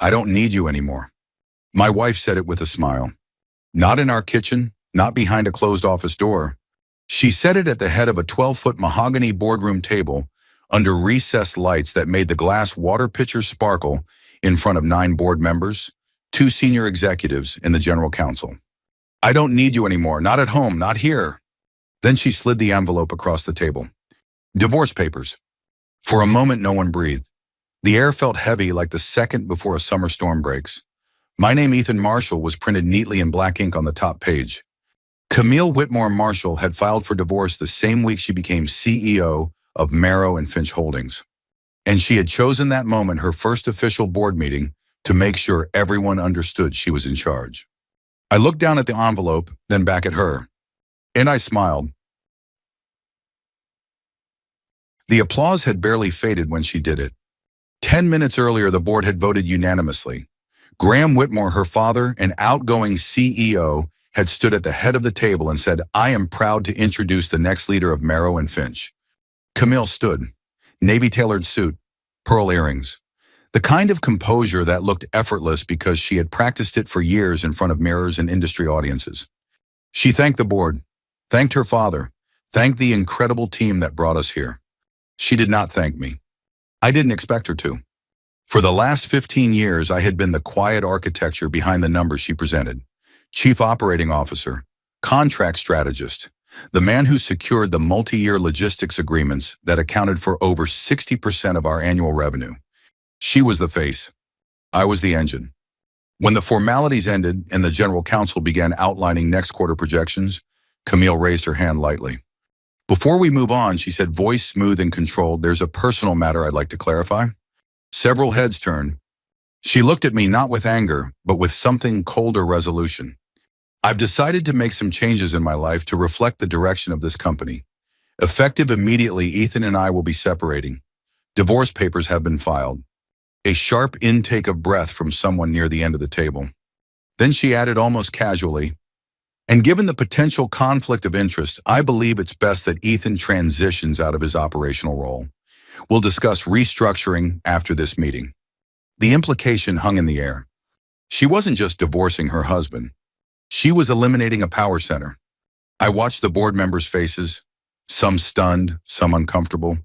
I don't need you anymore. My wife said it with a smile. Not in our kitchen, not behind a closed office door. She said it at the head of a 12-foot mahogany boardroom table under recessed lights that made the glass water pitcher sparkle in front of 9 board members, 2 senior executives, and the general counsel. I don't need you anymore, not at home, not here. Then she slid the envelope across the table. Divorce papers. For a moment, no one breathed. The air felt heavy like the second before a summer storm breaks. My name, Ethan Marshall, was printed neatly in black ink on the top page. Camille Whitmore Marshall had filed for divorce the same week she became CEO of Marrow and Finch Holdings. And she had chosen that moment, her first official board meeting, to make sure everyone understood she was in charge. I looked down at the envelope, then back at her, and I smiled. The applause had barely faded when she did it. 10 minutes earlier, the board had voted unanimously. Graham Whitmore, her father, an outgoing CEO, had stood at the head of the table and said, "I am proud to introduce the next leader of Marrow and Finch." Camille stood, navy-tailored suit, pearl earrings. The kind of composure that looked effortless because she had practiced it for years in front of mirrors and industry audiences. She thanked the board, thanked her father, thanked the incredible team that brought us here. She did not thank me. I didn't expect her to. For the last 15 years, I had been the quiet architecture behind the numbers she presented. Chief Operating Officer, contract strategist, the man who secured the multi-year logistics agreements that accounted for over 60% of our annual revenue. She was the face. I was the engine. When the formalities ended and the general counsel began outlining next quarter projections, Camille raised her hand lightly. "Before we move on," she said, voice smooth and controlled, "there's a personal matter I'd like to clarify." Several heads turned. She looked at me not with anger, but with something colder resolution. "I've decided to make some changes in my life to reflect the direction of this company. Effective immediately, Ethan and I will be separating. Divorce papers have been filed." A sharp intake of breath from someone near the end of the table. Then she added almost casually, "And given the potential conflict of interest, I believe it's best that Ethan transitions out of his operational role. We'll discuss restructuring after this meeting." The implication hung in the air. She wasn't just divorcing her husband. She was eliminating a power center. I watched the board members' faces, some stunned, some uncomfortable,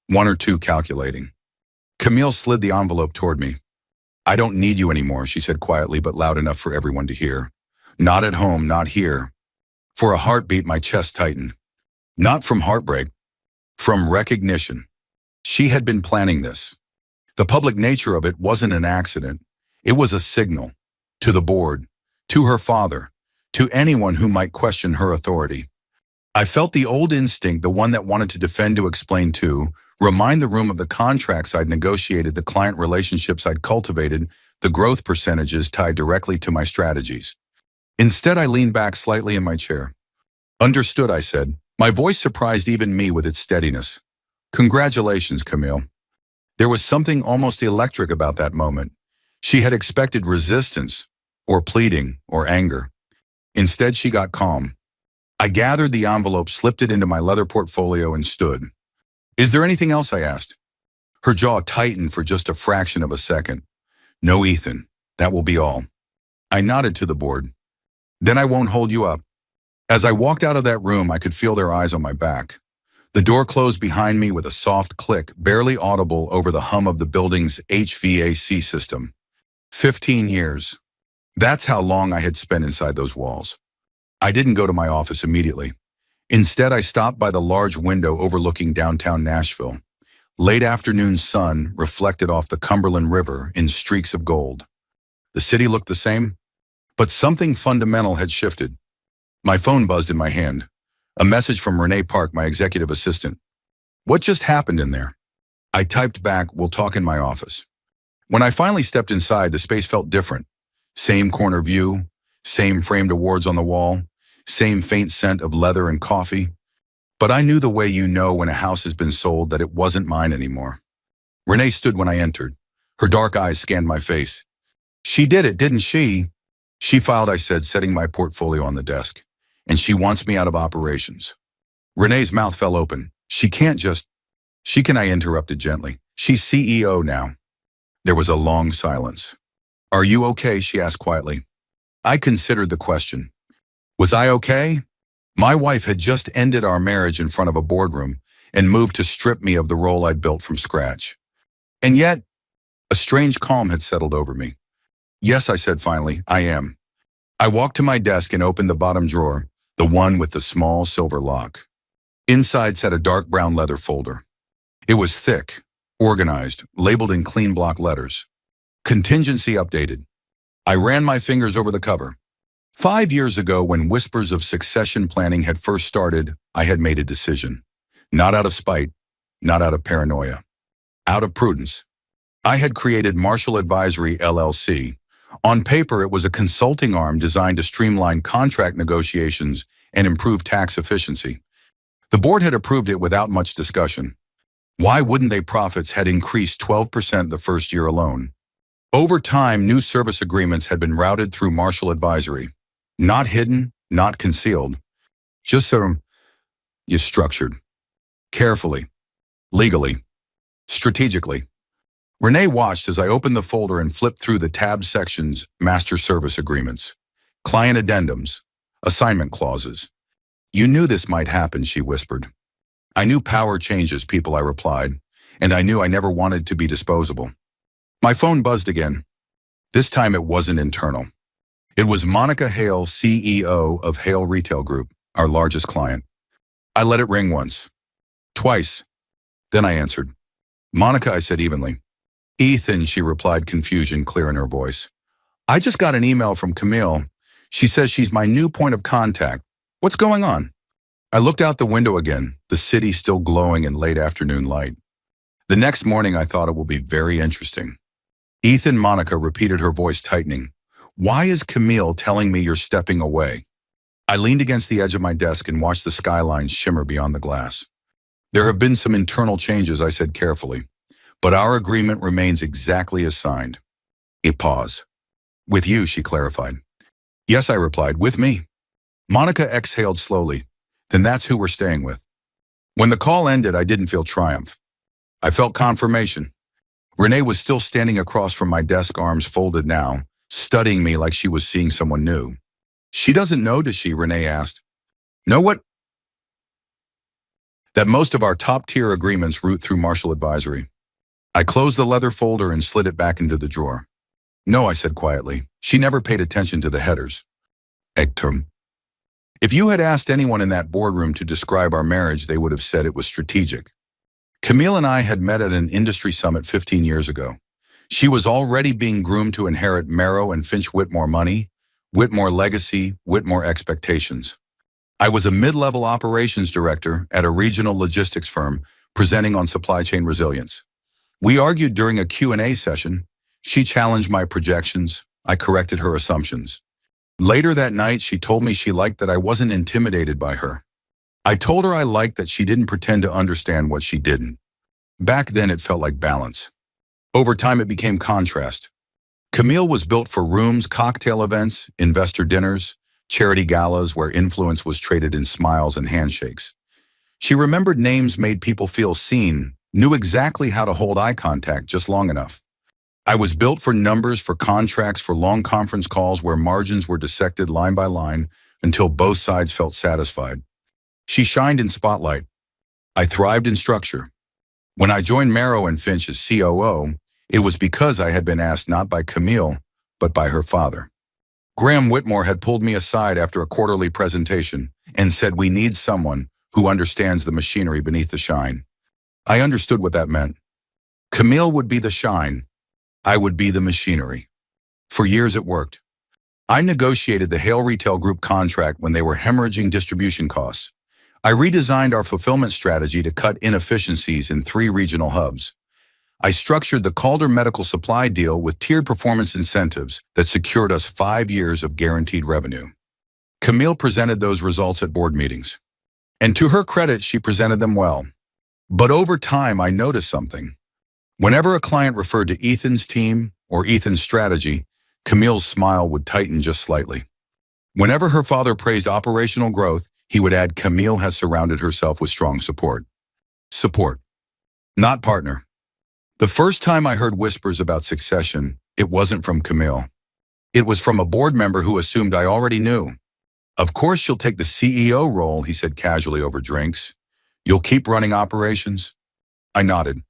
1 or 2 calculating. Camille slid the envelope toward me. "I don't need you anymore," she said quietly but loud enough for everyone to hear. "Not at home, not here." For a heartbeat, my chest tightened. Not from heartbreak, from recognition. She had been planning this. The public nature of it wasn't an accident. It was a signal. To the board, to her father, to anyone who might question her authority. I felt the old instinct, the one that wanted to defend, to explain to, remind the room of the contracts I'd negotiated, the client relationships I'd cultivated, the growth percentages tied directly to my strategies. Instead, I leaned back slightly in my chair. "Understood," I said. My voice surprised even me with its steadiness. "Congratulations, Camille." There was something almost electric about that moment. She had expected resistance, or pleading, or anger. Instead, she got calm. I gathered the envelope, slipped it into my leather portfolio, and stood. "Is there anything else?" I asked. Her jaw tightened for just a fraction of a second. "No, Ethan, that will be all." I nodded to the board. "Then I won't hold you up." As I walked out of that room, I could feel their eyes on my back. The door closed behind me with a soft click, barely audible over the hum of the building's HVAC system. 15 years. That's how long I had spent inside those walls. I didn't go to my office immediately. Instead, I stopped by the large window overlooking downtown Nashville. Late afternoon sun reflected off the Cumberland River in streaks of gold. The city looked the same, but something fundamental had shifted. My phone buzzed in my hand. A message from Renee Park, my executive assistant. "What just happened in there?" I typed back, "We'll talk in my office." When I finally stepped inside, the space felt different. Same corner view, same framed awards on the wall, same faint scent of leather and coffee. But I knew the way you know when a house has been sold that it wasn't mine anymore. Renee stood when I entered. Her dark eyes scanned my face. "She did it, didn't she?" "She filed," I said, setting my portfolio on the desk. "And she wants me out of operations." Renee's mouth fell open. "She can't just..." "She can," I interrupted gently. "She's CEO now." There was a long silence. Are you okay? She asked quietly. I considered the question. Was I okay? My wife had just ended our marriage in front of a boardroom and moved to strip me of the role I'd built from scratch. And yet, a strange calm had settled over me. Yes, I said finally, I am. I walked to my desk and opened the bottom drawer, the one with the small silver lock. Inside sat a dark brown leather folder. It was thick, organized, labeled in clean block letters. Contingency updated. I ran my fingers over the cover. 5 years ago, when whispers of succession planning had first started, I had made a decision. Not out of spite, not out of paranoia. Out of prudence. I had created Marshall Advisory LLC. On paper, it was a consulting arm designed to streamline contract negotiations and improve tax efficiency. The board had approved it without much discussion. Why wouldn't they? Profits had increased 12% the first year alone. Over time, new service agreements had been routed through Marshall Advisory. Not hidden, not concealed. Just structured. Carefully. Legally. Strategically. Renee watched as I opened the folder and flipped through the tabbed sections: master service agreements, client addendums, assignment clauses. You knew this might happen, she whispered. I knew power changes people, I replied, and I knew I never wanted to be disposable. My phone buzzed again. This time it wasn't internal. It was Monica Hale, CEO of Hale Retail Group, our largest client. I let it ring once. Twice. Then I answered. Monica, I said evenly. Ethan, she replied, confusion clear in her voice. I just got an email from Camille. She says she's my new point of contact. What's going on? I looked out the window again, the city still glowing in late afternoon light. The next morning I thought it will be very interesting. Ethan, Monica repeated, her voice tightening. Why is Camille telling me you're stepping away? I leaned against the edge of my desk and watched the skyline shimmer beyond the glass. There have been some internal changes, I said carefully, but our agreement remains exactly as signed. A pause. With you, she clarified. Yes, I replied, with me. Monica exhaled slowly. Then that's who we're staying with. When the call ended, I didn't feel triumph. I felt confirmation. Renee was still standing across from my desk, arms folded now, studying me like she was seeing someone new. She doesn't know, does she? Renee asked. Know what? That most of our top-tier agreements route through Marshall Advisory. I closed the leather folder and slid it back into the drawer. No, I said quietly. She never paid attention to the headers. Ektum. If you had asked anyone in that boardroom to describe our marriage, they would have said it was strategic. Camille and I had met at an industry summit 15 years ago. She was already being groomed to inherit Merrow and Finch Whitmore money, Whitmore legacy, Whitmore expectations. I was a mid-level operations director at a regional logistics firm presenting on supply chain resilience. We argued during a Q&A session. She challenged my projections. I corrected her assumptions. Later that night, she told me she liked that I wasn't intimidated by her. I told her I liked that she didn't pretend to understand what she didn't. Back then, it felt like balance. Over time, it became contrast. Camille was built for rooms, cocktail events, investor dinners, charity galas where influence was traded in smiles and handshakes. She remembered names, made people feel seen, knew exactly how to hold eye contact just long enough. I was built for numbers, for contracts, for long conference calls where margins were dissected line by line until both sides felt satisfied. She shined in spotlight. I thrived in structure. When I joined Merrow and Finch as COO, it was because I had been asked not by Camille, but by her father. Graham Whitmore had pulled me aside after a quarterly presentation and said, we need someone who understands the machinery beneath the shine. I understood what that meant. Camille would be the shine. I would be the machinery. For years it worked. I negotiated the Hale Retail Group contract when they were hemorrhaging distribution costs. I redesigned our fulfillment strategy to cut inefficiencies in 3 regional hubs. I structured the Calder Medical Supply deal with tiered performance incentives that secured us 5 years of guaranteed revenue. Camille presented those results at board meetings. And to her credit, she presented them well. But over time, I noticed something. Whenever a client referred to Ethan's team or Ethan's strategy, Camille's smile would tighten just slightly. Whenever her father praised operational growth, he would add, Camille has surrounded herself with strong support. Support, not partner. The first time I heard whispers about succession, it wasn't from Camille. It was from a board member who assumed I already knew. Of course she'll take the CEO role, he said casually over drinks. You'll keep running operations? I nodded.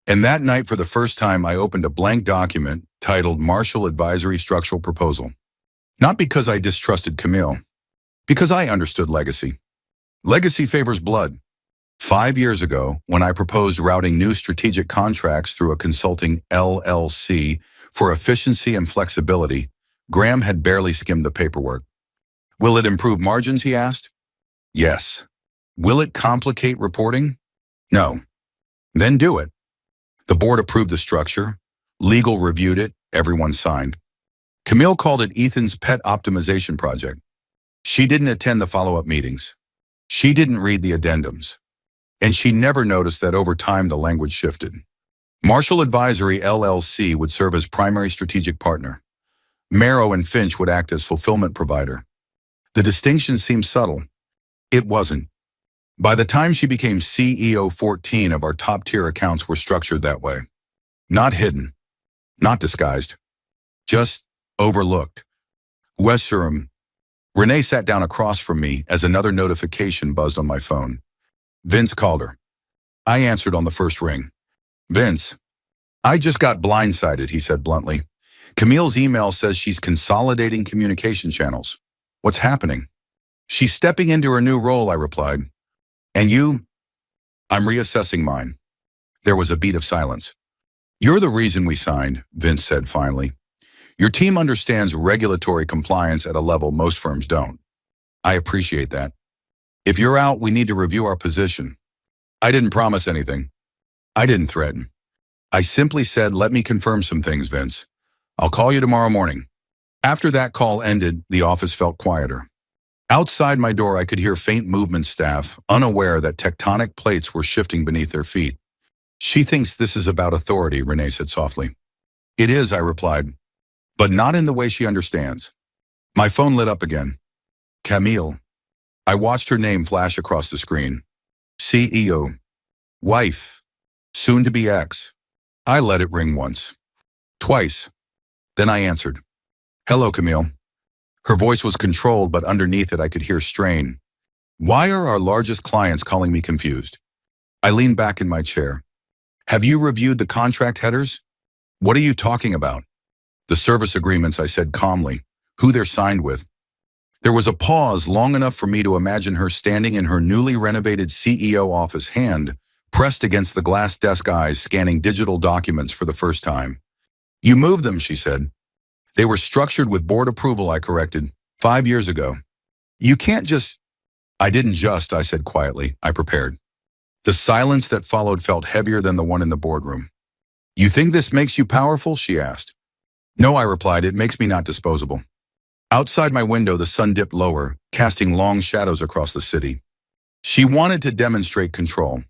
And that night, for the first time, I opened a blank document titled Marshall Advisory Structural Proposal. Not because I distrusted Camille, because I understood legacy. Legacy favors blood. 5 years ago, when I proposed routing new strategic contracts through a consulting LLC for efficiency and flexibility, Graham had barely skimmed the paperwork. Will it improve margins, he asked. Yes. Will it complicate reporting? No. Then do it. The board approved the structure. Legal reviewed it. Everyone signed. Camille called it Ethan's pet optimization project. She didn't attend the follow-up meetings. She didn't read the addendums. And she never noticed that over time the language shifted. Marshall Advisory LLC would serve as primary strategic partner. Merrow and Finch would act as fulfillment provider. The distinction seemed subtle. It wasn't. By the time she became CEO, 14 of our top-tier accounts were structured that way. Not hidden. Not disguised. Just overlooked. Westerham. Renee sat down across from me as another notification buzzed on my phone. Vince called her. I answered on the first ring. Vince. I just got blindsided, he said bluntly. Camille's email says she's consolidating communication channels. What's happening? She's stepping into her new role, I replied. And you? I'm reassessing mine. There was a beat of silence. You're the reason we signed, Vince said finally. Your team understands regulatory compliance at a level most firms don't. I appreciate that. If you're out, we need to review our position. I didn't promise anything. I didn't threaten. I simply said, let me confirm some things, Vince. I'll call you tomorrow morning. After that call ended, the office felt quieter. Outside my door, I could hear faint movement staff, unaware that tectonic plates were shifting beneath their feet. She thinks this is about authority, Renee said softly. It is, I replied, but not in the way she understands. My phone lit up again. Camille. I watched her name flash across the screen. CEO. Wife. Soon to be ex. I let it ring once. Twice. Then I answered. Hello, Camille. Her voice was controlled, but underneath it I could hear strain. Why are our largest clients calling me confused? I leaned back in my chair. Have you reviewed the contract headers? What are you talking about? The service agreements, I said calmly. Who they're signed with. There was a pause long enough for me to imagine her standing in her newly renovated CEO office, hand pressed against the glass desk, eyes scanning digital documents for the first time. You moved them, she said. They were structured with board approval, I corrected, 5 years ago. You can't just... I didn't just, I said quietly. I prepared. The silence that followed felt heavier than the one in the boardroom. You think this makes you powerful? She asked. No, I replied, it makes me not disposable. Outside my window, the sun dipped lower, casting long shadows across the city. She wanted to demonstrate control.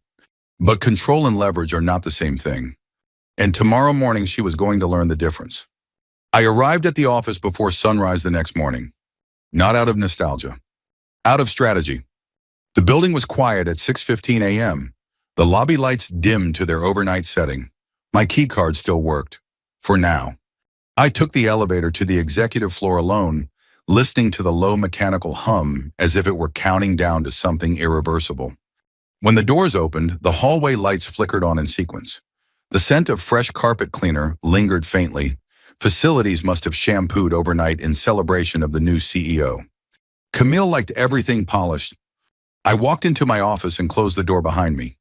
But control and leverage are not the same thing. And tomorrow morning, she was going to learn the difference. I arrived at the office before sunrise the next morning. Not out of nostalgia. Out of strategy. The building was quiet at 6:15 a.m. The lobby lights dimmed to their overnight setting. My key card still worked. For now. I took the elevator to the executive floor alone, listening to the low mechanical hum as if it were counting down to something irreversible. When the doors opened, the hallway lights flickered on in sequence. The scent of fresh carpet cleaner lingered faintly. Facilities must have shampooed overnight in celebration of the new CEO. Camille liked everything polished. I walked into my office and closed the door behind me.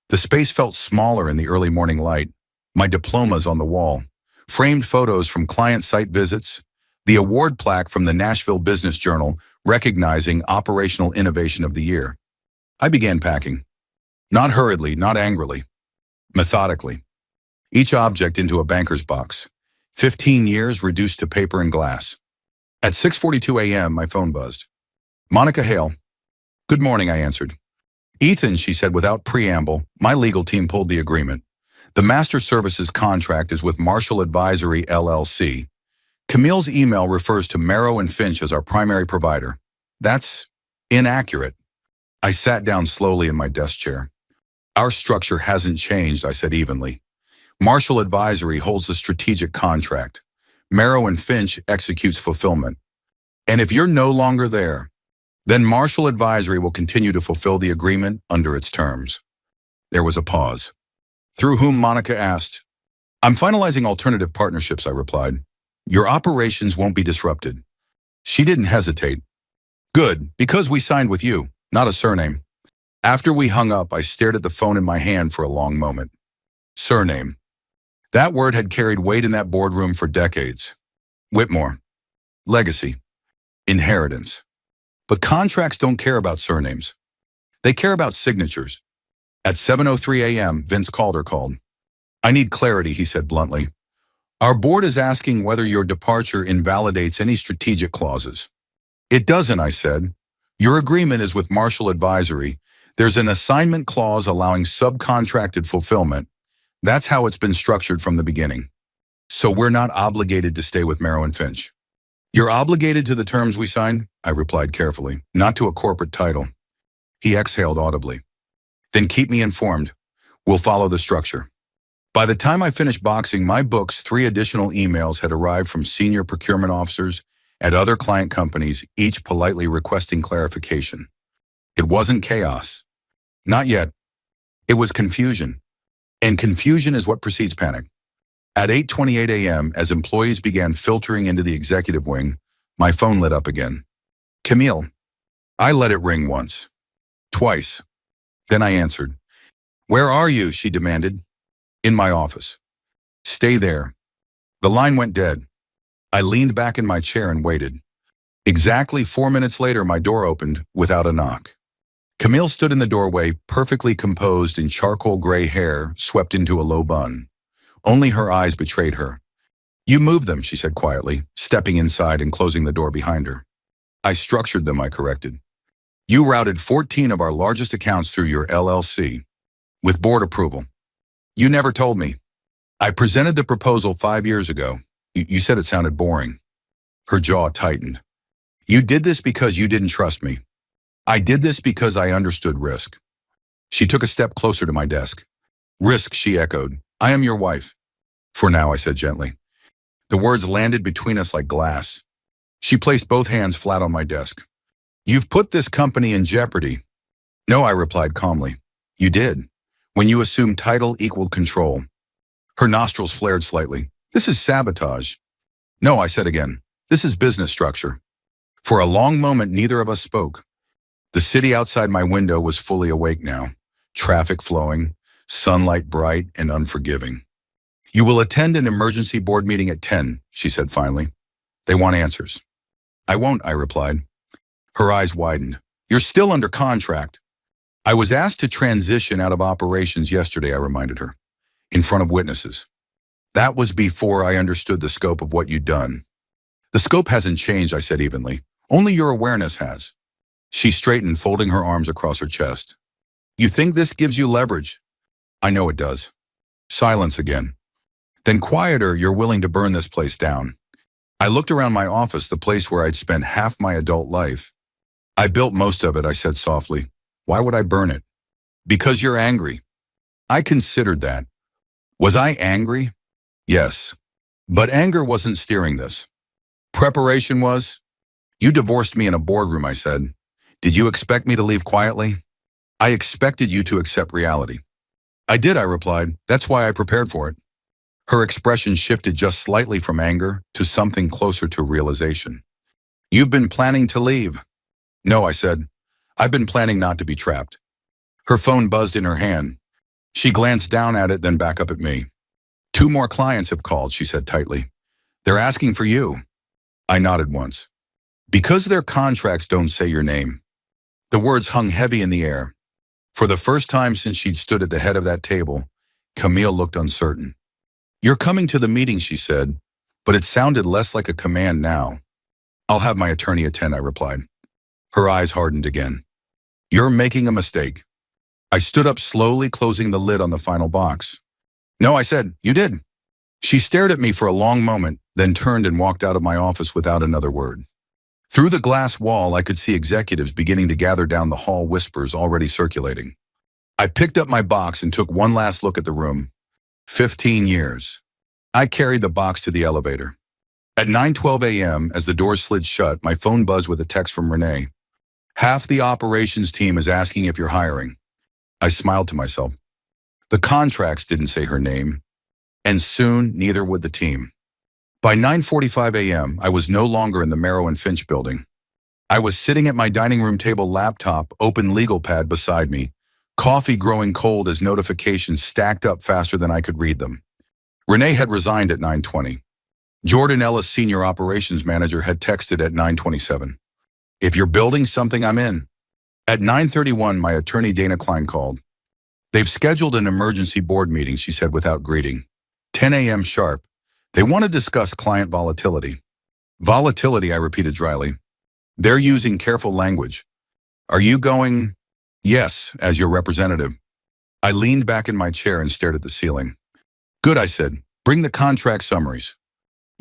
The space felt smaller in the early morning light. My diplomas on the wall. Framed photos from client site visits, the award plaque from the Nashville Business Journal recognizing Operational Innovation of the Year. I began packing. Not hurriedly, not angrily. Methodically. Each object into a banker's box. 15 years reduced to paper and glass. At 6:42 a.m., my phone buzzed. Monica Hale. Good morning, I answered. Ethan, she said without preamble, my legal team pulled the agreement. The master services contract is with Marshall Advisory LLC. Camille's email refers to Merrow and Finch as our primary provider. That's inaccurate. I sat down slowly in my desk chair. Our structure hasn't changed, I said evenly. Marshall Advisory holds the strategic contract. Marrow and Finch executes fulfillment. And if you're no longer there, then Marshall Advisory will continue to fulfill the agreement under its terms. There was a pause. Through whom Monica asked, I'm finalizing alternative partnerships, I replied. Your operations won't be disrupted. She didn't hesitate. Good, because we signed with you, not a surname. After we hung up, I stared at the phone in my hand for a long moment. Surname. That word had carried weight in that boardroom for decades. Whitmore. Legacy. Inheritance. But contracts don't care about surnames. They care about signatures. At 7:03 a.m., Vince Calder called. I need clarity, he said bluntly. Our board is asking whether your departure invalidates any strategic clauses. It doesn't, I said. Your agreement is with Marshall Advisory. There's an assignment clause allowing subcontracted fulfillment. That's how it's been structured from the beginning. So we're not obligated to stay with Marrow and Finch. You're obligated to the terms we signed, I replied carefully, not to a corporate title. He exhaled audibly. Then keep me informed. We'll follow the structure. By the time I finished boxing my books, 3 additional emails had arrived from senior procurement officers at other client companies, each politely requesting clarification. It wasn't chaos. Not yet. It was confusion. And confusion is what precedes panic. At 8:28 a.m., as employees began filtering into the executive wing, my phone lit up again. Camille. I let it ring once. Twice. Then I answered. Where are you? She demanded. In my office. Stay there. The line went dead. I leaned back in my chair and waited. Exactly 4 minutes later, my door opened without a knock. Camille stood in the doorway, perfectly composed in charcoal gray hair swept into a low bun. Only her eyes betrayed her. You moved them, she said quietly, stepping inside and closing the door behind her. I structured them, I corrected. You routed 14 of our largest accounts through your LLC, with board approval. You never told me. I presented the proposal 5 years ago. You said it sounded boring. Her jaw tightened. You did this because you didn't trust me. I did this because I understood risk. She took a step closer to my desk. Risk, she echoed. I am your wife. For now, I said gently. The words landed between us like glass. She placed both hands flat on my desk. You've put this company in jeopardy. No, I replied calmly. You did. When you assumed title equaled control. Her nostrils flared slightly. This is sabotage. No, I said again. This is business structure. For a long moment, neither of us spoke. The city outside my window was fully awake now. Traffic flowing, sunlight bright and unforgiving. You will attend an emergency board meeting at 10, she said finally. They want answers. I won't, I replied. Her eyes widened. You're still under contract. I was asked to transition out of operations yesterday, I reminded her, in front of witnesses. That was before I understood the scope of what you'd done. The scope hasn't changed, I said evenly. Only your awareness has. She straightened, folding her arms across her chest. You think this gives you leverage? I know it does. Silence again. Then quieter, you're willing to burn this place down. I looked around my office, the place where I'd spent half my adult life. I built most of it, I said softly. Why would I burn it? Because you're angry. I considered that. Was I angry? Yes. But anger wasn't steering this. Preparation was? You divorced me in a boardroom, I said. Did you expect me to leave quietly? I expected you to accept reality. I did, I replied. That's why I prepared for it. Her expression shifted just slightly from anger to something closer to realization. You've been planning to leave. No, I said. I've been planning not to be trapped. Her phone buzzed in her hand. She glanced down at it, then back up at me. 2 more clients have called, she said tightly. They're asking for you. I nodded once. Because their contracts don't say your name. The words hung heavy in the air. For the first time since she'd stood at the head of that table, Camille looked uncertain. You're coming to the meeting, she said, but it sounded less like a command now. I'll have my attorney attend, I replied. Her eyes hardened again. You're making a mistake. I stood up slowly, closing the lid on the final box. No, I said, you did. She stared at me for a long moment, then turned and walked out of my office without another word. Through the glass wall, I could see executives beginning to gather down the hall, whispers already circulating. I picked up my box and took one last look at the room. 15 years. I carried the box to the elevator. At 9:12 a.m., as the doors slid shut, my phone buzzed with a text from Renee. Half the operations team is asking if you're hiring. I smiled to myself. The contracts didn't say her name, and soon neither would the team. By 9:45 a.m., I was no longer in the Merrow and Finch building. I was sitting at my dining room table laptop, open legal pad beside me, coffee growing cold as notifications stacked up faster than I could read them. Renee had resigned at 9:20. Jordan Ellis, senior operations manager, had texted at 9:27. If you're building something, I'm in. At 9:31, my attorney Dana Klein called. They've scheduled an emergency board meeting, she said without greeting. 10 a.m. sharp. They want to discuss client volatility. Volatility, I repeated dryly. They're using careful language. Are you going? Yes, as your representative. I leaned back in my chair and stared at the ceiling. Good, I said. Bring the contract summaries.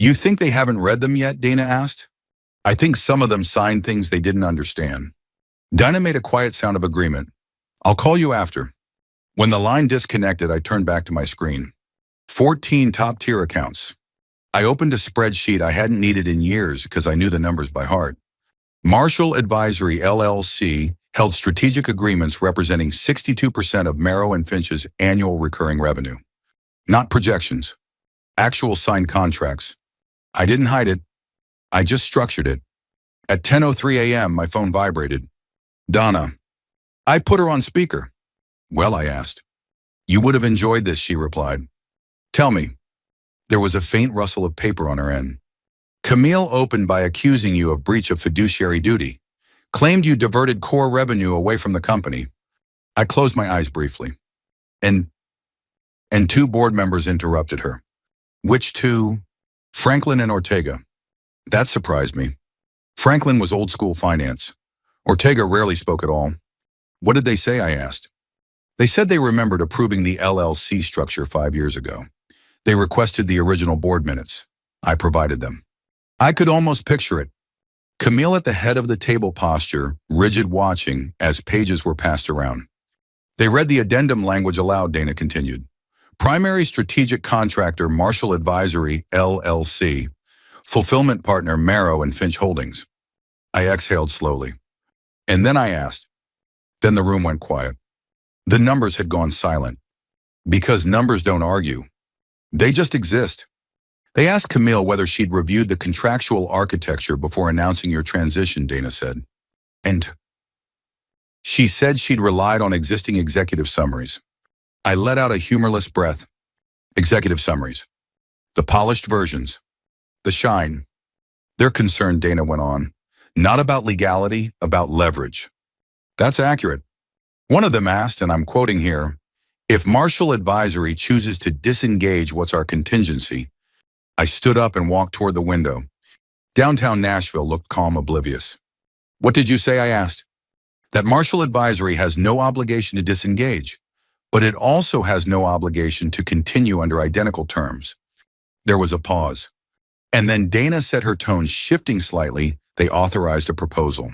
You think they haven't read them yet? Dana asked. I think some of them signed things they didn't understand. Dana made a quiet sound of agreement. I'll call you after. When the line disconnected, I turned back to my screen. 14 top-tier accounts. I opened a spreadsheet I hadn't needed in years because I knew the numbers by heart. Marshall Advisory LLC held strategic agreements representing 62% of Merrow and Finch's annual recurring revenue. Not projections. Actual signed contracts. I didn't hide it. I just structured it. At 10:03 a.m., my phone vibrated. Donna. I put her on speaker. Well, I asked. You would have enjoyed this, she replied. Tell me. There was a faint rustle of paper on her end. Camille opened by accusing you of breach of fiduciary duty. Claimed you diverted core revenue away from the company. I closed my eyes briefly. And two board members interrupted her. Which two? Franklin and Ortega. That surprised me. Franklin was old school finance. Ortega rarely spoke at all. What did they say? I asked. They said they remembered approving the LLC structure 5 years ago. They requested the original board minutes. I provided them. I could almost picture it. Camille at the head of the table posture, rigid watching as pages were passed around. They read the addendum language aloud, Dana continued. Primary strategic contractor Marshall Advisory LLC. Fulfillment partner Merrow and Finch Holdings. I exhaled slowly. And then I asked. Then the room went quiet. The numbers had gone silent. Because numbers don't argue. They just exist. They asked Camille whether she'd reviewed the contractual architecture before announcing your transition, Dana said. And she said she'd relied on existing executive summaries. I let out a humorless breath. Executive summaries. The polished versions. The shine. They're concerned, Dana went on. Not about legality, about leverage. That's accurate. One of them asked, and I'm quoting here, if Marshall Advisory chooses to disengage, what's our contingency? I stood up and walked toward the window. Downtown Nashville looked calm, oblivious. What did you say? I asked. That Marshall Advisory has no obligation to disengage, but it also has no obligation to continue under identical terms. There was a pause. And then Dana said, her tone shifting slightly, they authorized a proposal.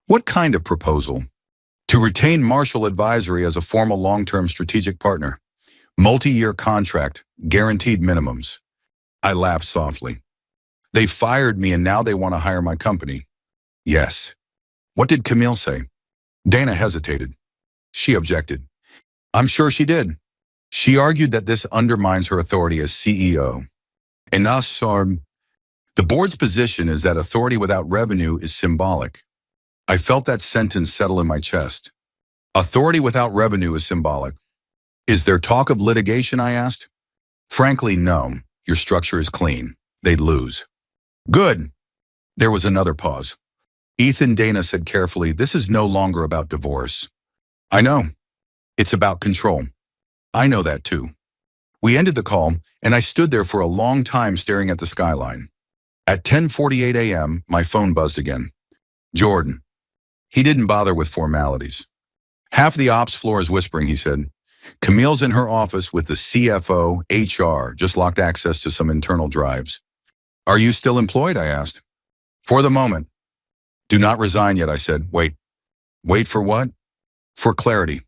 What kind of proposal? To retain Marshall Advisory as a formal long-term strategic partner. Multi-year contract, guaranteed minimums. I laughed softly. They fired me and now they want to hire my company. Yes. What did Camille say? Dana hesitated. She objected. I'm sure she did. She argued that this undermines her authority as CEO. And us, the board's position is that authority without revenue is symbolic. I felt that sentence settle in my chest. Authority without revenue is symbolic. Is there talk of litigation? I asked. Frankly, no. Your structure is clean. They'd lose. Good. There was another pause. Ethan, Dana said carefully, this is no longer about divorce. I know. It's about control. I know that too. We ended the call, and I stood there for a long time staring at the skyline. At 10:48 a.m., my phone buzzed again. Jordan. He didn't bother with formalities. Half the ops floor is whispering, he said. Camille's in her office with the CFO, HR, just locked access to some internal drives. Are you still employed? I asked. For the moment. Do not resign yet, I said. Wait. Wait for what? For clarity.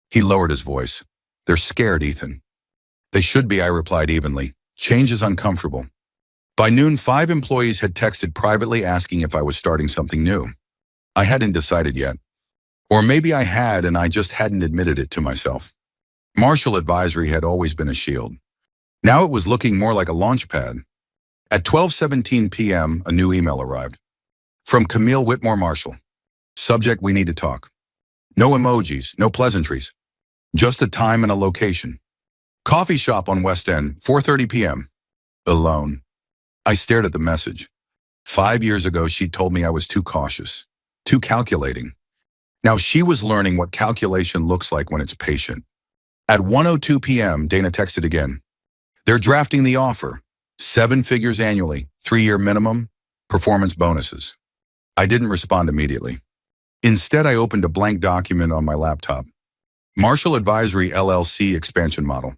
He lowered his voice. They're scared, Ethan. They should be, I replied evenly. Change is uncomfortable. By noon, 5 employees had texted privately asking if I was starting something new. I hadn't decided yet. Or maybe I had and I just hadn't admitted it to myself. Marshall Advisory had always been a shield. Now it was looking more like a launch pad. At 12:17 p.m., a new email arrived. From Camille Whitmore Marshall. Subject: we need to talk. No emojis, no pleasantries. Just a time and a location. Coffee shop on West End, 4:30 p.m. Alone. I stared at the message. 5 years ago, she'd told me I was too cautious, too calculating. Now she was learning what calculation looks like when it's patient. At 1:02 p.m., Dana texted again. They're drafting the offer. 7 figures annually, 3-year minimum, performance bonuses. I didn't respond immediately. Instead, I opened a blank document on my laptop. Marshall Advisory LLC expansion model.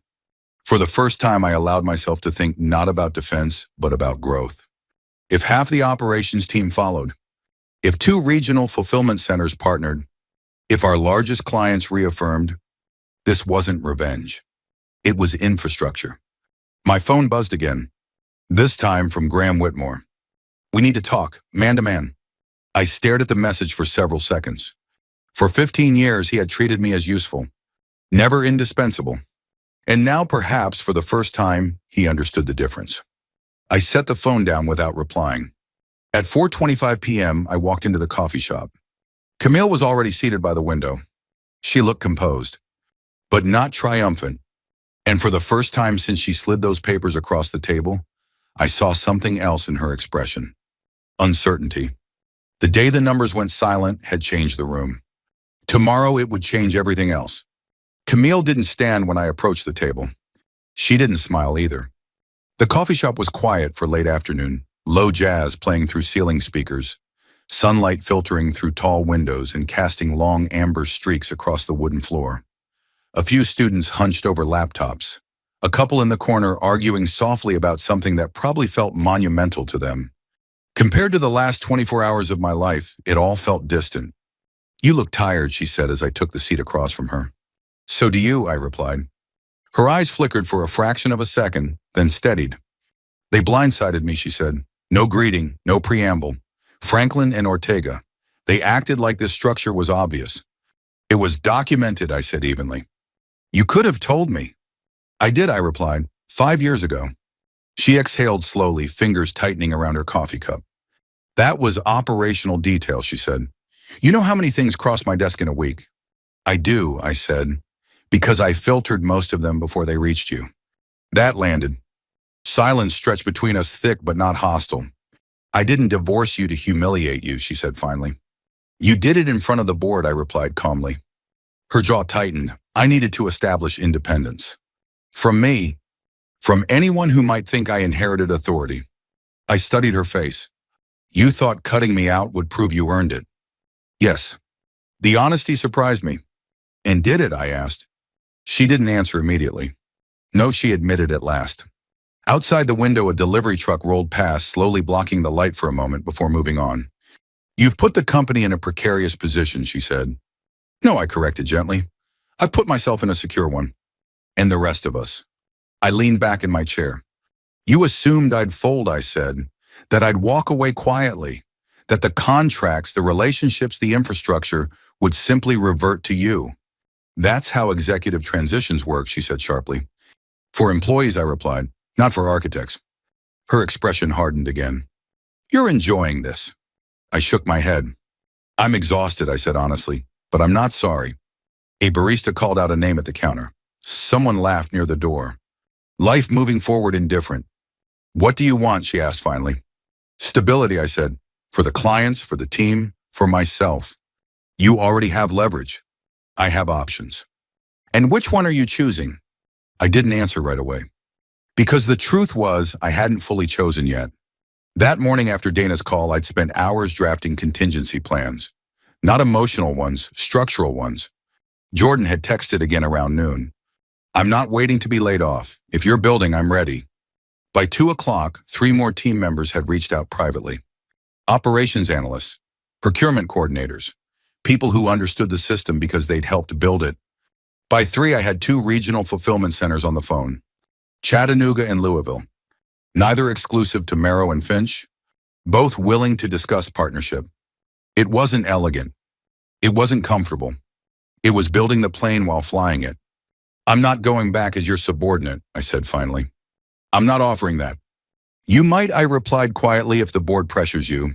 For the first time, I allowed myself to think not about defense, but about growth. If half the operations team followed, if 2 regional fulfillment centers partnered, if our largest clients reaffirmed, this wasn't revenge. It was infrastructure. My phone buzzed again, this time from Graham Whitmore. We need to talk, man to man. I stared at the message for several seconds. For 15 years, he had treated me as useful, never indispensable. And now, perhaps for the first time, he understood the difference. I set the phone down without replying. At 4:25 p.m., I walked into the coffee shop. Camille was already seated by the window. She looked composed, but not triumphant. And for the first time since she slid those papers across the table, I saw something else in her expression. Uncertainty. The day the numbers went silent had changed the room. Tomorrow it would change everything else. Camille didn't stand when I approached the table. She didn't smile either. The coffee shop was quiet for late afternoon, low jazz playing through ceiling speakers, sunlight filtering through tall windows and casting long amber streaks across the wooden floor. A few students hunched over laptops, a couple in the corner arguing softly about something that probably felt monumental to them. Compared to the last 24 hours of my life, it all felt distant. You look tired, she said as I took the seat across from her. So do you, I replied. Her eyes flickered for a fraction of a second, then steadied. They blindsided me, she said. No greeting, no preamble. Franklin and Ortega. They acted like this structure was obvious. It was documented, I said evenly. You could have told me. I did, I replied, 5 years ago. She exhaled slowly, fingers tightening around her coffee cup. That was operational detail, she said. You know how many things cross my desk in a week? I do, I said, because I filtered most of them before they reached you. That landed. Silence stretched between us, thick but not hostile. I didn't divorce you to humiliate you, she said finally. You did it in front of the board, I replied calmly. Her jaw tightened. I needed to establish independence. From me, from anyone who might think I inherited authority. I studied her face. You thought cutting me out would prove you earned it. Yes. The honesty surprised me. And did it, I asked. She didn't answer immediately. No, she admitted at last. Outside the window, a delivery truck rolled past, slowly blocking the light for a moment before moving on. You've put the company in a precarious position, she said. No, I corrected gently. I put myself in a secure one. And the rest of us. I leaned back in my chair. You assumed I'd fold, I said, that I'd walk away quietly, that the contracts, the relationships, the infrastructure would simply revert to you. That's how executive transitions work, she said sharply. For employees, I replied, not for architects. Her expression hardened again. You're enjoying this. I shook my head. I'm exhausted, I said honestly, but I'm not sorry. A barista called out a name at the counter. Someone laughed near the door. Life moving forward indifferent. What do you want, she asked finally. Stability, I said, for the clients, for the team, for myself. You already have leverage. I have options. And which one are you choosing? I didn't answer right away. Because the truth was, I hadn't fully chosen yet. That morning after Dana's call, I'd spent hours drafting contingency plans. Not emotional ones, structural ones. Jordan had texted again around noon. I'm not waiting to be laid off. If you're building, I'm ready. By 2 o'clock, 3 more team members had reached out privately. Operations analysts, procurement coordinators, people who understood the system because they'd helped build it. By 3, I had 2 regional fulfillment centers on the phone, Chattanooga and Louisville. neither exclusive to Merrow and Finch, both willing to discuss partnership. It wasn't elegant. It wasn't comfortable. It was building the plane while flying it. I'm not going back as your subordinate, I said finally. I'm not offering that. You might, I replied quietly, if the board pressures you.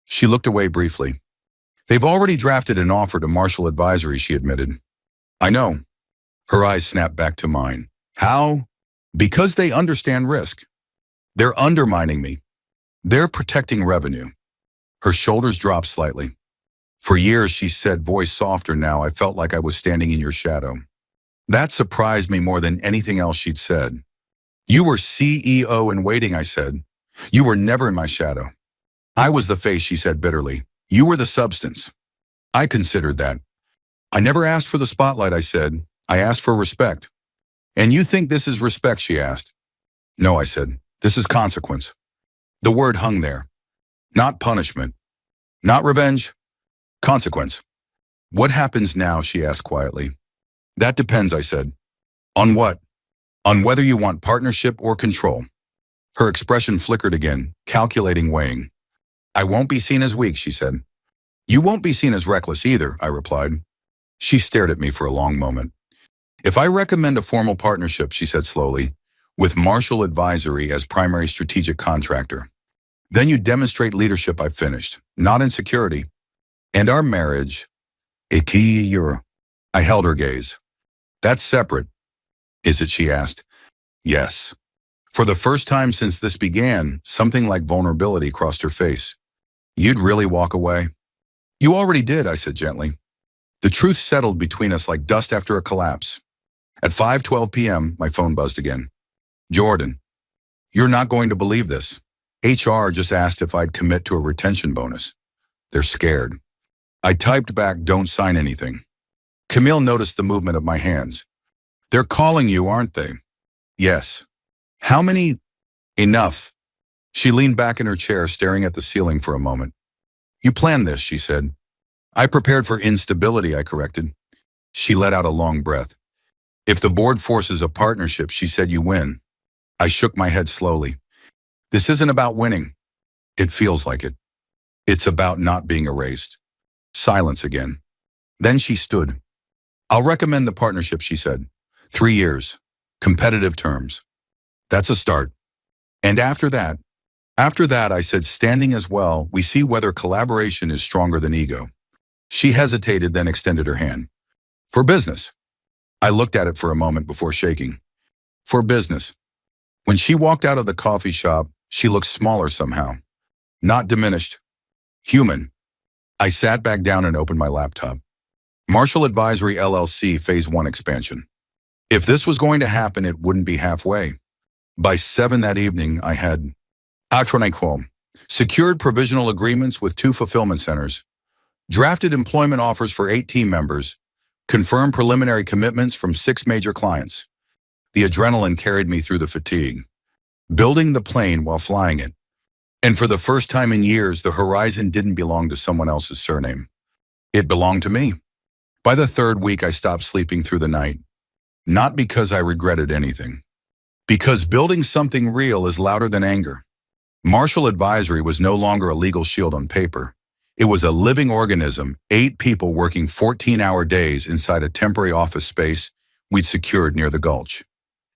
She looked away briefly. They've already drafted an offer to Marshall Advisory, she admitted. I know. Her eyes snapped back to mine. How? Because they understand risk. They're undermining me. They're protecting revenue. Her shoulders dropped slightly. For years, she said, voice softer now, I felt like I was standing in your shadow. That surprised me more than anything else she'd said. You were CEO in waiting, I said. You were never in my shadow. I was the face, she said bitterly. You were the substance. I considered that. I never asked for the spotlight, I said. I asked for respect. And you think this is respect, she asked. No, I said. This is consequence. The word hung there. Not punishment. Not revenge. Consequence. What happens now, she asked quietly. That depends, I said. On what? On whether you want partnership or control. Her expression flickered again, calculating, weighing. I won't be seen as weak, she said. You won't be seen as reckless either, I replied. She stared at me for a long moment. If I recommend a formal partnership, she said slowly, with Marshall Advisory as primary strategic contractor, then you demonstrate leadership, I finished, not insecurity. And our marriage, a key year. I held her gaze. That's separate. Is it, she asked. Yes. For the first time since this began, something like vulnerability crossed her face. You'd really walk away? You already did, I said gently. The truth settled between us like dust after a collapse. At 5:12 p.m., my phone buzzed again. Jordan, you're not going to believe this. HR just asked if I'd commit to a retention bonus. They're scared. I typed back, don't sign anything. Camille noticed the movement of my hands. They're calling you, aren't they? Yes. How many? Enough. She leaned back in her chair, staring at the ceiling for a moment. You planned this, she said. I prepared for instability, I corrected. She let out a long breath. If the board forces a partnership, she said, you win. I shook my head slowly. This isn't about winning. It feels like it. It's about not being erased. Silence again. Then she stood. I'll recommend the partnership, she said. 3 years. Competitive terms. That's a start. And after that, I said, standing as well, we see whether collaboration is stronger than ego. She hesitated, then extended her hand. For business. I looked at it for a moment before shaking. For business. When she walked out of the coffee shop, she looked smaller somehow. Not diminished. Human. I sat back down and opened my laptop. Marshall Advisory LLC Phase 1 expansion. If this was going to happen, it wouldn't be halfway. By 7 that evening, I had secured provisional agreements with 2 fulfillment centers, drafted employment offers for 8 team members, confirmed preliminary commitments from 6 major clients. The adrenaline carried me through the fatigue, building the plane while flying it. And for the first time in years, the horizon didn't belong to someone else's surname. It belonged to me. By the 3rd week, I stopped sleeping through the night. Not because I regretted anything. Because building something real is louder than anger. Marshall Advisory was no longer a legal shield on paper. It was a living organism, 8 people working 14-hour days inside a temporary office space we'd secured near the gulch.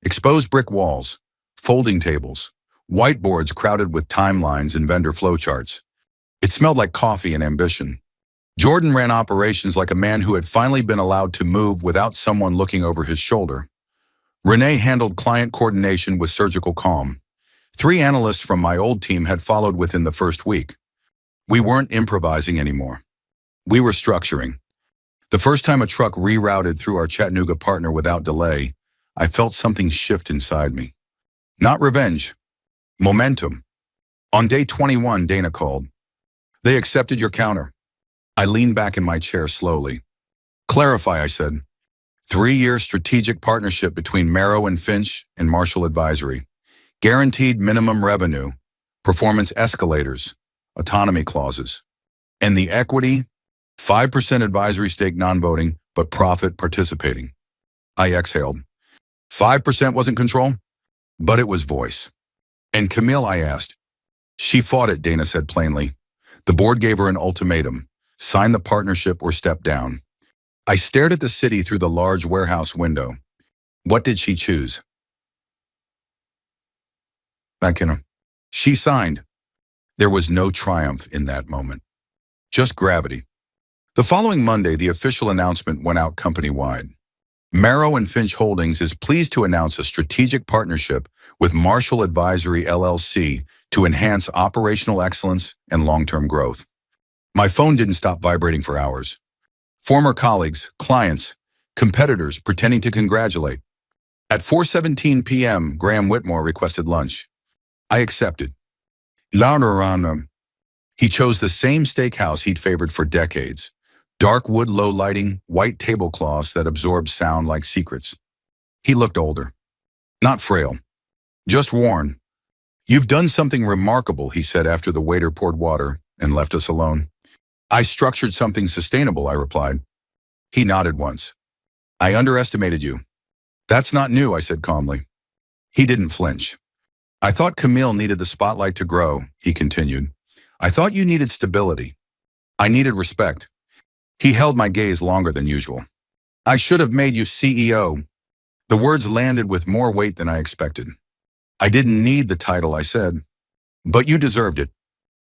Exposed brick walls, folding tables, whiteboards crowded with timelines and vendor flowcharts. It smelled like coffee and ambition. Jordan ran operations like a man who had finally been allowed to move without someone looking over his shoulder. Renee handled client coordination with surgical calm. 3 analysts from my old team had followed within the first week. We weren't improvising anymore. We were structuring. The first time a truck rerouted through our Chattanooga partner without delay, I felt something shift inside me. Not revenge. Momentum. On day 21, Dana called. They accepted your counter. I leaned back in my chair slowly. Clarify, I said. 3-year strategic partnership between Merrow and Finch and Marshall Advisory. Guaranteed minimum revenue, performance escalators, autonomy clauses. And the equity, 5% advisory stake non-voting, but profit participating. I exhaled. 5% wasn't control, but it was voice. And Camille, I asked. She fought it, Dana said plainly. The board gave her an ultimatum. Sign the partnership or step down. I stared at the city through the large warehouse window. What did she choose? She signed. There was no triumph in that moment. Just gravity. The following Monday, the official announcement went out company-wide. Marrow and Finch Holdings is pleased to announce a strategic partnership with Marshall Advisory LLC to enhance operational excellence and long-term growth. My phone didn't stop vibrating for hours. Former colleagues, clients, competitors pretending to congratulate. At 4:17 p.m., Graham Whitmore requested lunch. I accepted. He chose the same steakhouse he'd favored for decades. Dark wood low lighting, white tablecloths that absorbed sound like secrets. He looked older. Not frail. Just worn. You've done something remarkable, he said after the waiter poured water and left us alone. I structured something sustainable, I replied. He nodded once. I underestimated you. That's not new, I said calmly. He didn't flinch. I thought Camille needed the spotlight to grow, he continued. I thought you needed stability. I needed respect. He held my gaze longer than usual. I should have made you CEO. The words landed with more weight than I expected. I didn't need the title, I said. But you deserved it.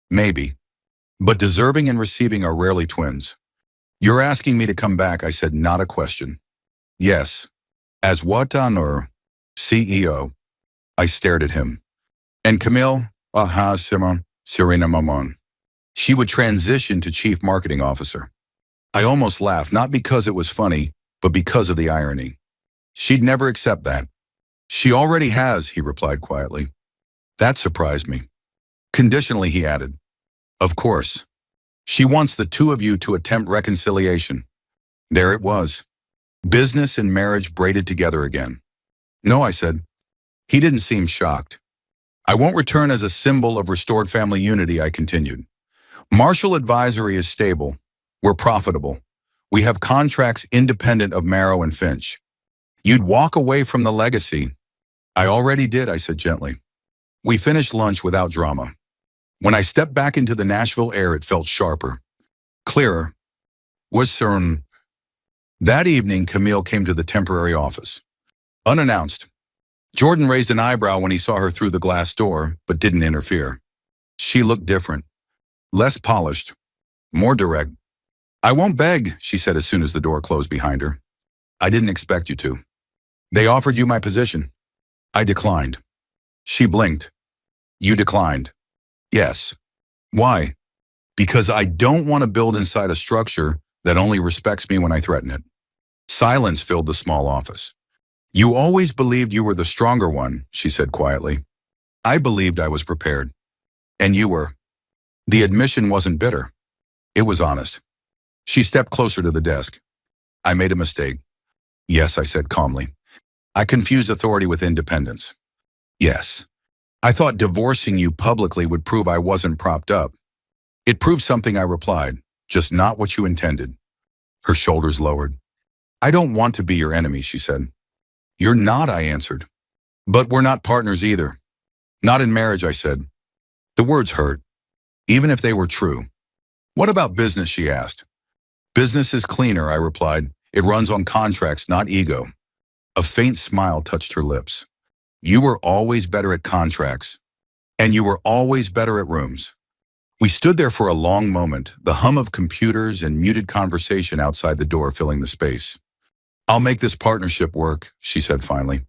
Maybe. But deserving and receiving are rarely twins. You're asking me to come back, I said, not a question. Yes. As what honor? CEO. I stared at him. And Camille? Serena Mamon. She would transition to Chief Marketing Officer. I almost laughed, not because it was funny, but because of the irony. She'd never accept that. She already has, he replied quietly. That surprised me. Conditionally, he added. Of course. She wants the two of you to attempt reconciliation. There it was. Business and marriage braided together again. No, I said. He didn't seem shocked. I won't return as a symbol of restored family unity, I continued. Marshall Advisory is stable. We're profitable. We have contracts independent of Marrow and Finch. You'd walk away from the legacy. I already did, I said gently. We finished lunch without drama. When I stepped back into the Nashville air, it felt sharper, clearer. Was certain. That evening, Camille came to the temporary office. Unannounced. Jordan raised an eyebrow when he saw her through the glass door, but didn't interfere. She looked different. Less polished. More direct. I won't beg, she said as soon as the door closed behind her. I didn't expect you to. They offered you my position. I declined. She blinked. You declined. Yes. Why? Because I don't want to build inside a structure that only respects me when I threaten it. Silence filled the small office. You always believed you were the stronger one, she said quietly. I believed I was prepared. And you were. The admission wasn't bitter. It was honest. She stepped closer to the desk. I made a mistake. Yes, I said calmly. I confused authority with independence. Yes. I thought divorcing you publicly would prove I wasn't propped up. It proved something, I replied, just not what you intended. Her shoulders lowered. I don't want to be your enemy, she said. You're not, I answered. But we're not partners either. Not in marriage, I said. The words hurt, even if they were true. What about business, she asked. Business is cleaner, I replied. It runs on contracts, not ego. A faint smile touched her lips. You were always better at contracts, and you were always better at rooms. We stood there for a long moment, the hum of computers and muted conversation outside the door filling the space. I'll make this partnership work, she said finally.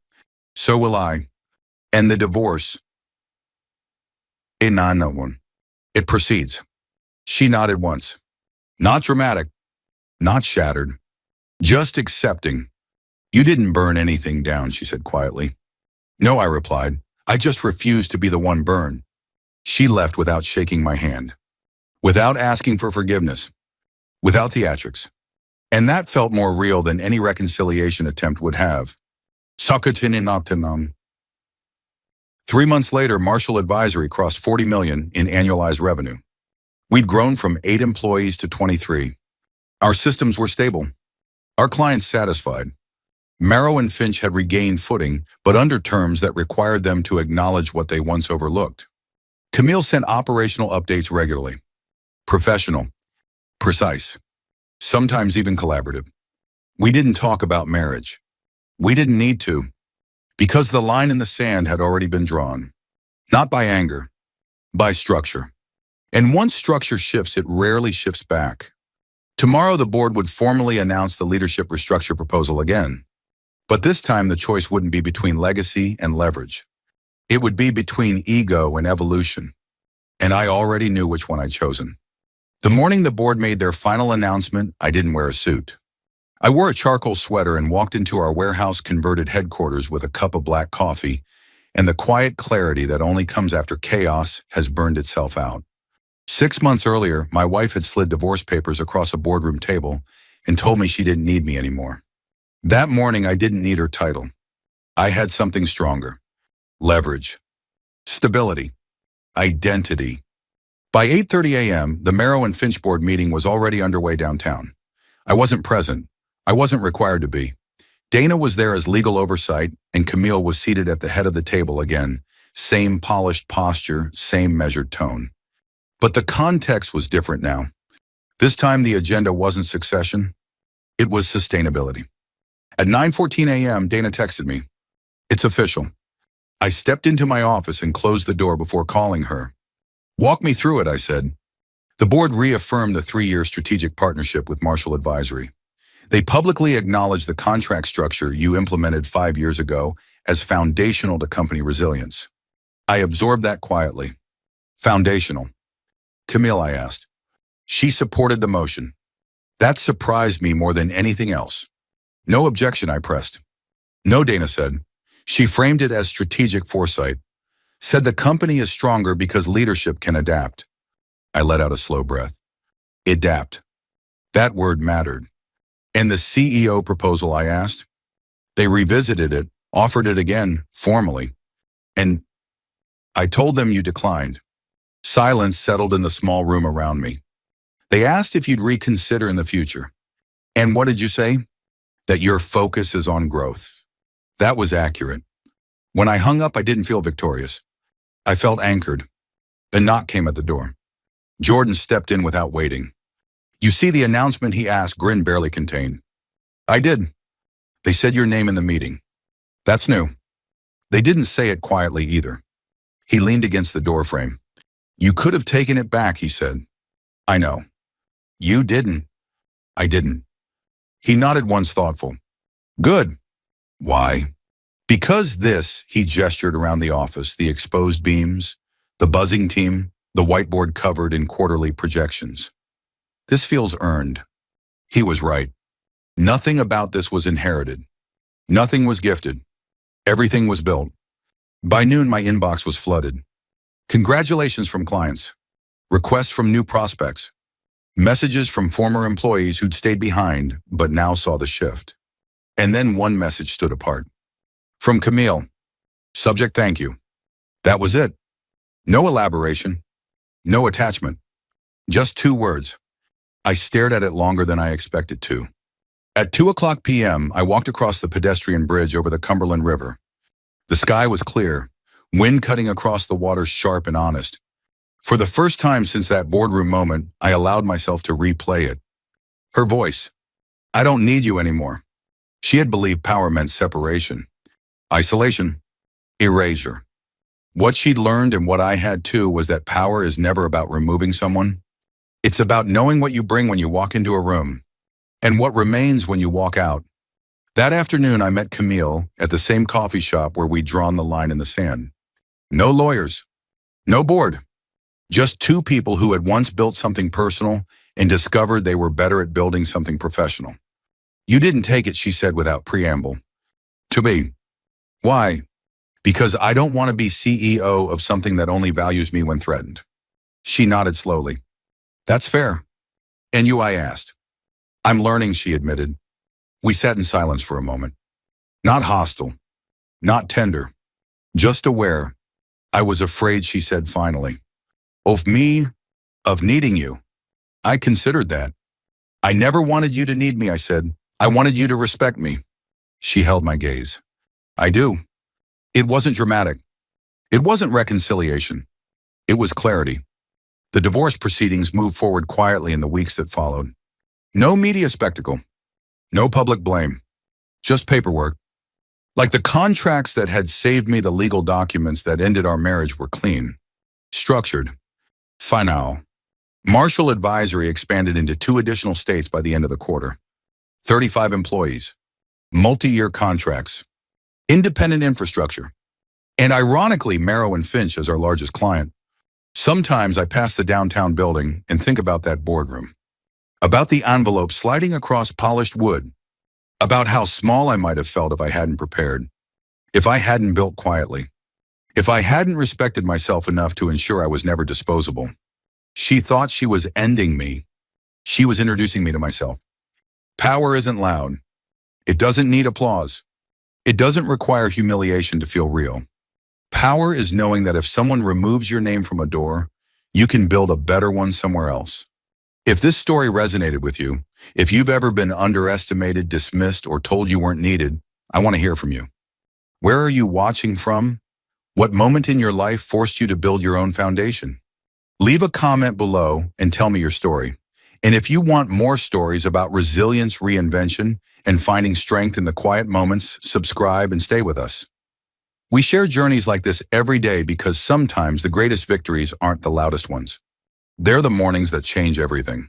So will I. And the divorce. It proceeds. She nodded once. Not dramatic. Not shattered. Just accepting. You didn't burn anything down, she said quietly. No, I replied. I just refused to be the one burned. She left without shaking my hand. Without asking for forgiveness. Without theatrics. And that felt more real than any reconciliation attempt would have. 3 months later, Marshall Advisory crossed $40 million in annualized revenue. We'd grown from 8 employees to 23. Our systems were stable. Our clients satisfied. Marrow and Finch had regained footing, but under terms that required them to acknowledge what they once overlooked. Camille sent operational updates regularly. Professional, precise, sometimes even collaborative. We didn't talk about marriage. We didn't need to, because the line in the sand had already been drawn. Not by anger, by structure. And once structure shifts, it rarely shifts back. Tomorrow, the board would formally announce the leadership restructure proposal again. But this time, the choice wouldn't be between legacy and leverage. It would be between ego and evolution. And I already knew which one I'd chosen. The morning the board made their final announcement, I didn't wear a suit. I wore a charcoal sweater and walked into our warehouse-converted headquarters with a cup of black coffee and the quiet clarity that only comes after chaos has burned itself out. 6 months earlier, my wife had slid divorce papers across a boardroom table and told me she didn't need me anymore. That morning, I didn't need her title. I had something stronger. Leverage. Stability. Identity. By 8:30 a.m., the Marrow and Finch board meeting was already underway downtown. I wasn't present. I wasn't required to be. Dana was there as legal oversight, and Camille was seated at the head of the table again. Same polished posture, same measured tone. But the context was different now. This time, the agenda wasn't succession. It was sustainability. At 9:14 a.m., Dana texted me. It's official. I stepped into my office and closed the door before calling her. Walk me through it, I said. The board reaffirmed the 3-year strategic partnership with Marshall Advisory. They publicly acknowledged the contract structure you implemented 5 years ago as foundational to company resilience. I absorbed that quietly. Foundational. Camille, I asked. She supported the motion. That surprised me more than anything else. No objection, I pressed. No, Dana said. She framed it as strategic foresight. Said the company is stronger because leadership can adapt. I let out a slow breath. Adapt. That word mattered. And the CEO proposal, I asked? They revisited it, offered it again, formally. And I told them you declined. Silence settled in the small room around me. They asked if you'd reconsider in the future. And what did you say? That your focus is on growth. That was accurate. When I hung up, I didn't feel victorious. I felt anchored. A knock came at the door. Jordan stepped in without waiting. You see the announcement, he asked, grin barely contained. I did. They said your name in the meeting. That's new. They didn't say it quietly either. He leaned against the doorframe. You could have taken it back, he said. I know. You didn't. I didn't. He nodded once thoughtful. Good. Why? Because this, he gestured around the office, the exposed beams, the buzzing team, the whiteboard covered in quarterly projections. This feels earned. He was right. Nothing about this was inherited. Nothing was gifted. Everything was built. By noon, my inbox was flooded. Congratulations from clients. Requests from new prospects. Messages from former employees who'd stayed behind but now saw the shift. And then one message stood apart. From Camille. Subject, thank you. That was it. No elaboration. No attachment. Just 2 words. I stared at it longer than I expected to. At 2:00 p.m., I walked across the pedestrian bridge over the Cumberland River. The sky was clear, wind cutting across the water sharp and honest. For the first time since that boardroom moment, I allowed myself to replay it. Her voice. I don't need you anymore. She had believed power meant separation. Isolation. Erasure. What she'd learned and what I had too was that power is never about removing someone. It's about knowing what you bring when you walk into a room, and what remains when you walk out. That afternoon, I met Camille at the same coffee shop where we'd drawn the line in the sand. No lawyers. No board. Just 2 people who had once built something personal and discovered they were better at building something professional. You didn't take it, she said without preamble. To me. Why? Because I don't want to be CEO of something that only values me when threatened. She nodded slowly. That's fair. And you, I asked. I'm learning, she admitted. We sat in silence for a moment. Not hostile. Not tender. Just aware. I was afraid, she said finally. Of me, of needing you. I considered that. I never wanted you to need me, I said. I wanted you to respect me. She held my gaze. I do. It wasn't dramatic. It wasn't reconciliation. It was clarity. The divorce proceedings moved forward quietly in the weeks that followed. No media spectacle. No public blame. Just paperwork. Like the contracts that had saved me, the legal documents that ended our marriage were clean, structured, final. Marshall Advisory expanded into 2 additional states by the end of the quarter. 35 employees, multi-year contracts, independent infrastructure, and ironically, Merrow and Finch as our largest client. Sometimes I pass the downtown building and think about that boardroom, about the envelope sliding across polished wood, about how small I might have felt if I hadn't prepared, if I hadn't built quietly, if I hadn't respected myself enough to ensure I was never disposable. She thought she was ending me. She was introducing me to myself. Power isn't loud. It doesn't need applause. It doesn't require humiliation to feel real. Power is knowing that if someone removes your name from a door, you can build a better one somewhere else. If this story resonated with you, if you've ever been underestimated, dismissed, or told you weren't needed, I want to hear from you. Where are you watching from? What moment in your life forced you to build your own foundation? Leave a comment below and tell me your story. And if you want more stories about resilience, reinvention, and finding strength in the quiet moments, subscribe and stay with us. We share journeys like this every day because sometimes the greatest victories aren't the loudest ones. They're the mornings that change everything.